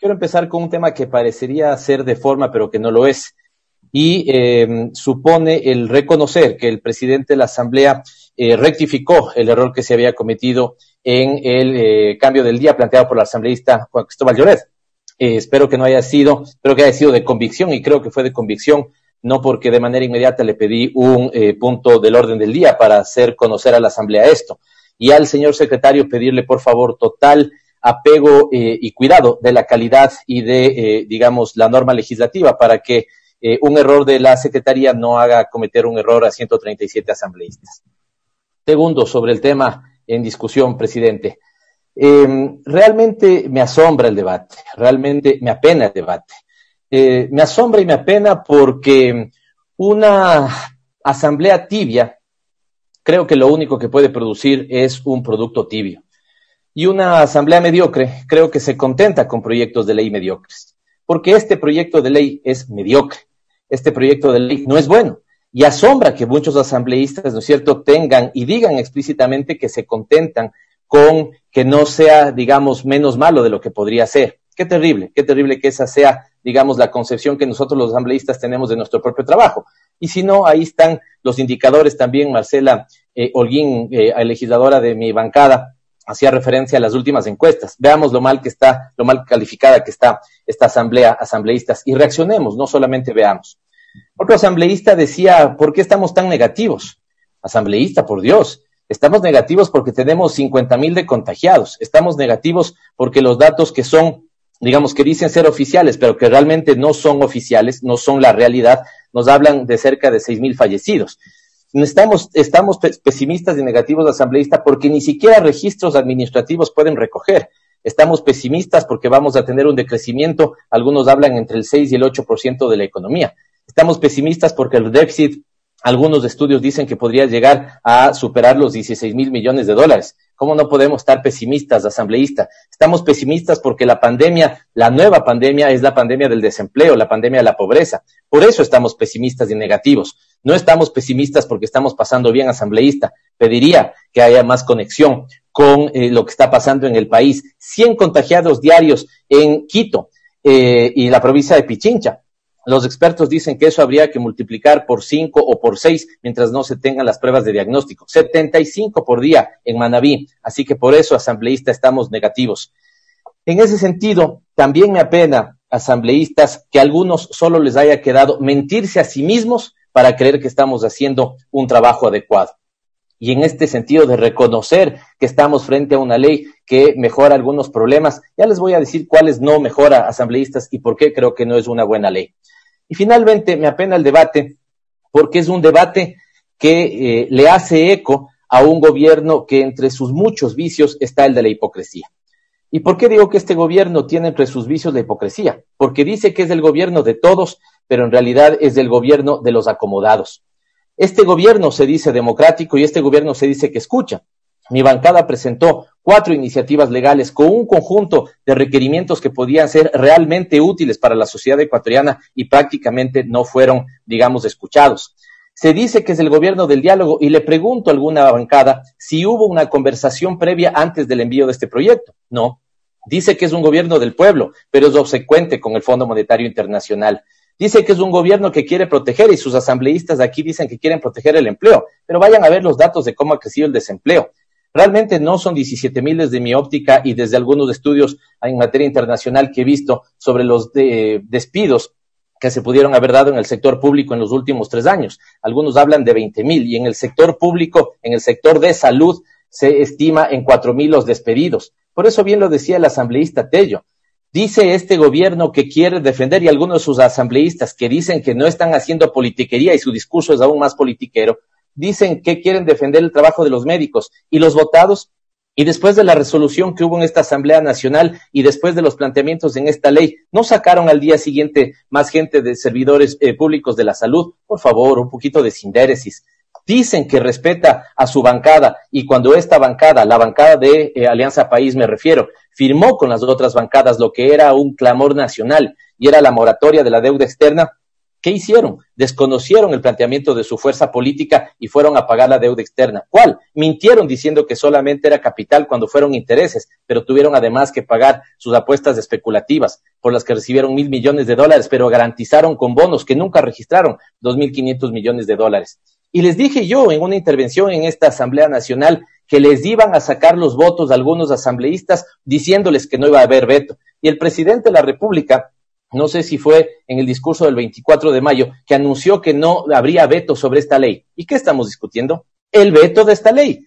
Quiero empezar con un tema que parecería ser de forma, pero que no lo es. Y supone el reconocer que el presidente de la Asamblea rectificó el error que se había cometido en el cambio del día planteado por el asambleísta Juan Cristóbal Lloret. Espero que haya sido de convicción, y creo que fue de convicción, no porque de manera inmediata le pedí un punto del orden del día para hacer conocer a la Asamblea esto. Y al señor secretario pedirle, por favor, total apego y cuidado de la calidad y de, digamos, la norma legislativa para que un error de la Secretaría no haga cometer un error a 137 asambleístas. Segundo, sobre el tema en discusión, presidente. Realmente me asombra el debate, realmente me apena el debate. Me asombra y me apena porque una asamblea tibia, creo que lo único que puede producir es un producto tibio. Y una asamblea mediocre, creo que se contenta con proyectos de ley mediocres. Porque este proyecto de ley es mediocre. Este proyecto de ley no es bueno. Y asombra que muchos asambleístas, ¿no es cierto?, tengan y digan explícitamente que se contentan con que no sea, digamos, menos malo de lo que podría ser. Qué terrible que esa sea, digamos, la concepción que nosotros los asambleístas tenemos de nuestro propio trabajo. Y si no, ahí están los indicadores también. Marcela Holguín, legisladora de mi bancada, hacía referencia a las últimas encuestas. Veamos lo mal calificada que está esta asambleístas, y reaccionemos, no solamente veamos. Otro asambleísta decía, ¿por qué estamos tan negativos? Asambleísta, por Dios, estamos negativos porque tenemos 50,000 de contagiados, estamos negativos porque los datos que son, digamos, que dicen ser oficiales, pero que realmente no son oficiales, no son la realidad, nos hablan de cerca de 6,000 fallecidos. Estamos pesimistas y negativos de asambleísta porque ni siquiera registros administrativos pueden recoger. Estamos pesimistas porque vamos a tener un decrecimiento, algunos hablan entre el 6 y el 8% de la economía. Estamos pesimistas porque el déficit, algunos estudios dicen que podría llegar a superar los 16,000 millones de dólares. ¿Cómo no podemos estar pesimistas, asambleísta? Estamos pesimistas porque la pandemia, la nueva pandemia, es la pandemia del desempleo, la pandemia de la pobreza. Por eso estamos pesimistas y negativos. No estamos pesimistas porque estamos pasando bien, asambleísta. Pediría que haya más conexión con lo que está pasando en el país. 100 contagiados diarios en Quito y la provincia de Pichincha. Los expertos dicen que eso habría que multiplicar por 5 o por 6 mientras no se tengan las pruebas de diagnóstico. 75 por día en Manabí. Así que por eso, asambleísta, estamos negativos. En ese sentido, también me apena, asambleístas, que a algunos solo les haya quedado mentirse a sí mismos para creer que estamos haciendo un trabajo adecuado. Y en este sentido de reconocer que estamos frente a una ley que mejora algunos problemas, ya les voy a decir cuáles no mejora, asambleístas, y por qué creo que no es una buena ley. Y finalmente me apena el debate porque es un debate que le hace eco a un gobierno que entre sus muchos vicios está el de la hipocresía. ¿Y por qué digo que este gobierno tiene entre sus vicios la hipocresía? Porque dice que es el gobierno de todos, pero en realidad es el gobierno de los acomodados. Este gobierno se dice democrático y este gobierno se dice que escucha. Mi bancada presentó 4 iniciativas legales con un conjunto de requerimientos que podían ser realmente útiles para la sociedad ecuatoriana y prácticamente no fueron, digamos, escuchados. Se dice que es el gobierno del diálogo y le pregunto a alguna bancada si hubo una conversación previa antes del envío de este proyecto. No. Dice que es un gobierno del pueblo, pero es obsecuente con el Fondo Monetario Internacional. Dice que es un gobierno que quiere proteger, y sus asambleístas de aquí dicen que quieren proteger el empleo, pero vayan a ver los datos de cómo ha crecido el desempleo. Realmente no son 17,000 desde mi óptica y desde algunos estudios en materia internacional que he visto sobre los despidos que se pudieron haber dado en el sector público en los últimos 3 años. Algunos hablan de 20,000 y en el sector público, en el sector de salud, se estima en 4,000 los despedidos. Por eso bien lo decía el asambleísta Tello. Dice este gobierno que quiere defender, y algunos de sus asambleístas que dicen que no están haciendo politiquería y su discurso es aún más politiquero, dicen que quieren defender el trabajo de los médicos y los votados. Y después de la resolución que hubo en esta Asamblea Nacional y después de los planteamientos en esta ley, ¿no sacaron al día siguiente más gente de servidores públicos de la salud? Por favor, un poquito de sindéresis. Dicen que respeta a su bancada, y cuando esta bancada, la bancada de Alianza País me refiero, firmó con las otras bancadas lo que era un clamor nacional y era la moratoria de la deuda externa, ¿Qué hicieron? Desconocieron el planteamiento de su fuerza política y fueron a pagar la deuda externa. ¿Cuál? Mintieron diciendo que solamente era capital cuando fueron intereses, pero tuvieron además que pagar sus apuestas especulativas, por las que recibieron $1.000 millones, pero garantizaron con bonos que nunca registraron 2.500 millones de dólares. Y les dije yo en una intervención en esta Asamblea Nacional que les iban a sacar los votos a algunos asambleístas diciéndoles que no iba a haber veto. Y el presidente de la República, no sé si fue en el discurso del 24 de mayo, que anunció que no habría veto sobre esta ley. ¿Y qué estamos discutiendo? El veto de esta ley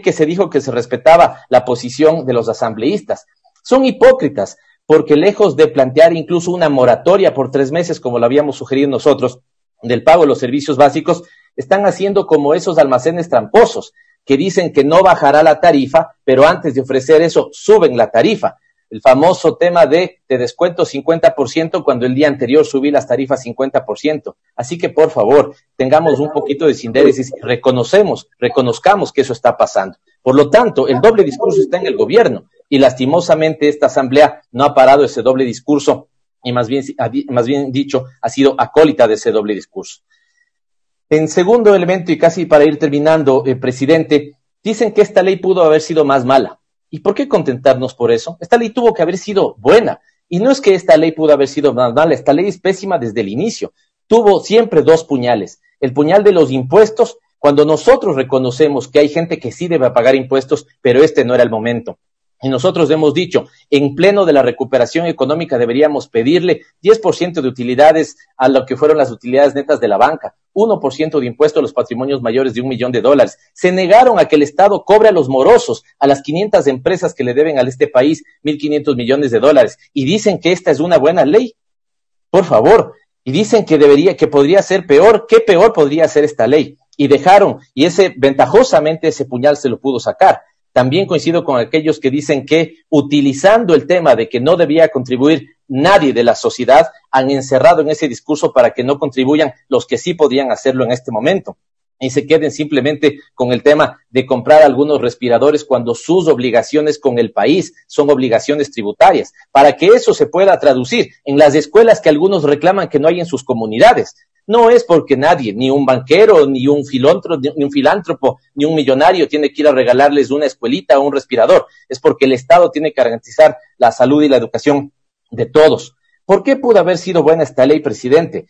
que se dijo que se respetaba la posición de los asambleístas. Son hipócritas, porque lejos de plantear incluso una moratoria por 3 meses, como lo habíamos sugerido nosotros, del pago de los servicios básicos, están haciendo como esos almacenes tramposos, que dicen que no bajará la tarifa, pero antes de ofrecer eso, suben la tarifa. El famoso tema de te descuento 50% cuando el día anterior subí las tarifas 50%. Así que, por favor, tengamos un poquito de sindéresis y reconozcamos que eso está pasando. Por lo tanto, el doble discurso está en el gobierno y lastimosamente esta asamblea no ha parado ese doble discurso y más bien dicho, ha sido acólita de ese doble discurso. En segundo elemento, y casi para ir terminando, presidente, dicen que esta ley pudo haber sido más mala. ¿Y por qué contentarnos por eso? Esta ley tuvo que haber sido buena. Y no es que esta ley pudo haber sido más mala, esta ley es pésima desde el inicio. Tuvo siempre 2 puñales. El puñal de los impuestos, cuando nosotros reconocemos que hay gente que sí debe pagar impuestos, pero este no era el momento. Y nosotros hemos dicho, en pleno de la recuperación económica deberíamos pedirle 10% de utilidades a lo que fueron las utilidades netas de la banca, 1% de impuesto a los patrimonios mayores de $1 millón. Se negaron a que el Estado cobre a los morosos, a las 500 empresas que le deben a este país $1.500 millones, y dicen que esta es una buena ley. Por favor, y dicen que podría ser peor. ¿Qué peor podría ser esta ley? Y dejaron, y ventajosamente ese puñal se lo pudo sacar. También coincido con aquellos que dicen que utilizando el tema de que no debía contribuir nadie de la sociedad, han encerrado en ese discurso para que no contribuyan los que sí podían hacerlo en este momento. Y se queden simplemente con el tema de comprar algunos respiradores cuando sus obligaciones con el país son obligaciones tributarias, para que eso se pueda traducir en las escuelas que algunos reclaman que no hay en sus comunidades. No es porque nadie, ni un banquero, ni un filántropo, ni un millonario tiene que ir a regalarles una escuelita o un respirador. Es porque el Estado tiene que garantizar la salud y la educación de todos. ¿Por qué pudo haber sido buena esta ley, presidente?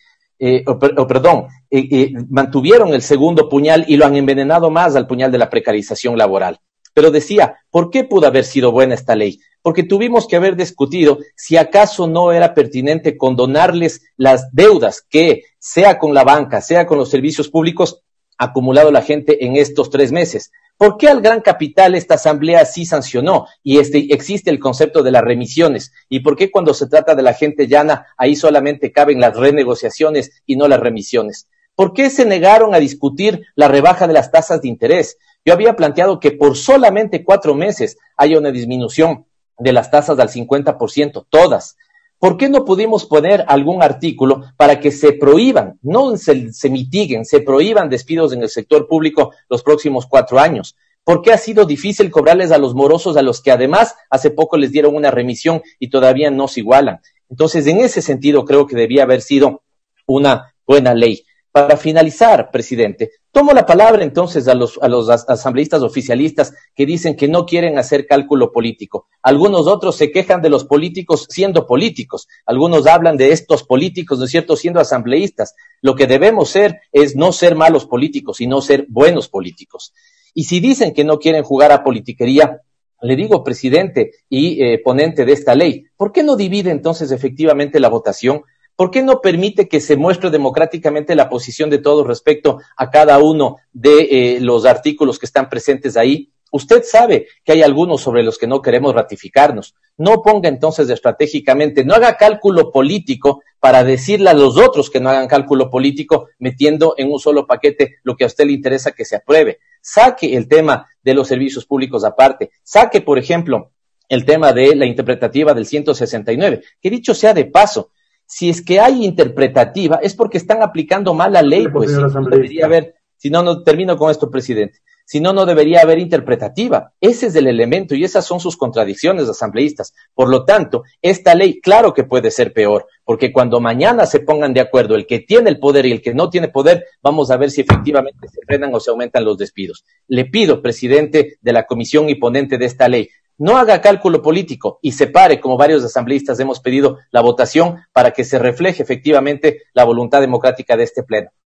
Mantuvieron el segundo puñal y lo han envenenado más al puñal de la precarización laboral. Pero decía, ¿por qué pudo haber sido buena esta ley? Porque tuvimos que haber discutido si acaso no era pertinente condonarles las deudas que, sea con la banca, sea con los servicios públicos, ha acumulado la gente en estos 3 meses. ¿Por qué al gran capital esta asamblea sí sancionó y existe el concepto de las remisiones? ¿Y por qué cuando se trata de la gente llana, ahí solamente caben las renegociaciones y no las remisiones? ¿Por qué se negaron a discutir la rebaja de las tasas de interés? Yo había planteado que por solamente 4 meses haya una disminución de las tasas al 50%, todas. ¿Por qué no pudimos poner algún artículo para que se prohíban, no se mitiguen, se prohíban despidos en el sector público los próximos 4 años? ¿Por qué ha sido difícil cobrarles a los morosos, a los que además hace poco les dieron una remisión y todavía no se igualan? Entonces, en ese sentido, creo que debía haber sido una buena ley. Para finalizar, presidente, tomo la palabra entonces a los asambleístas oficialistas que dicen que no quieren hacer cálculo político. Algunos otros se quejan de los políticos siendo políticos. Algunos hablan de estos políticos, ¿no es cierto?, siendo asambleístas. Lo que debemos ser es no ser malos políticos, sino ser buenos políticos. Y si dicen que no quieren jugar a politiquería, le digo, presidente y ponente de esta ley, ¿por qué no divide entonces efectivamente la votación? ¿Por qué no permite que se muestre democráticamente la posición de todos respecto a cada uno de los artículos que están presentes ahí? Usted sabe que hay algunos sobre los que no queremos ratificarnos. No ponga entonces estratégicamente, no haga cálculo político para decirle a los otros que no hagan cálculo político metiendo en un solo paquete lo que a usted le interesa que se apruebe. Saque el tema de los servicios públicos aparte. Saque, por ejemplo, el tema de la interpretativa del 169, que dicho sea de paso, si es que hay interpretativa, es porque están aplicando mal la ley, pues sí, debería haber, si no, no termino con esto, presidente. si no, no debería haber interpretativa. Ese es el elemento y esas son sus contradicciones asambleístas. Por lo tanto, esta ley, claro que puede ser peor, porque cuando mañana se pongan de acuerdo el que tiene el poder y el que no tiene poder, vamos a ver si efectivamente se frenan o se aumentan los despidos. Le pido, presidente de la comisión y ponente de esta ley, no haga cálculo político y separe, como varios asambleístas hemos pedido, la votación para que se refleje efectivamente la voluntad democrática de este pleno.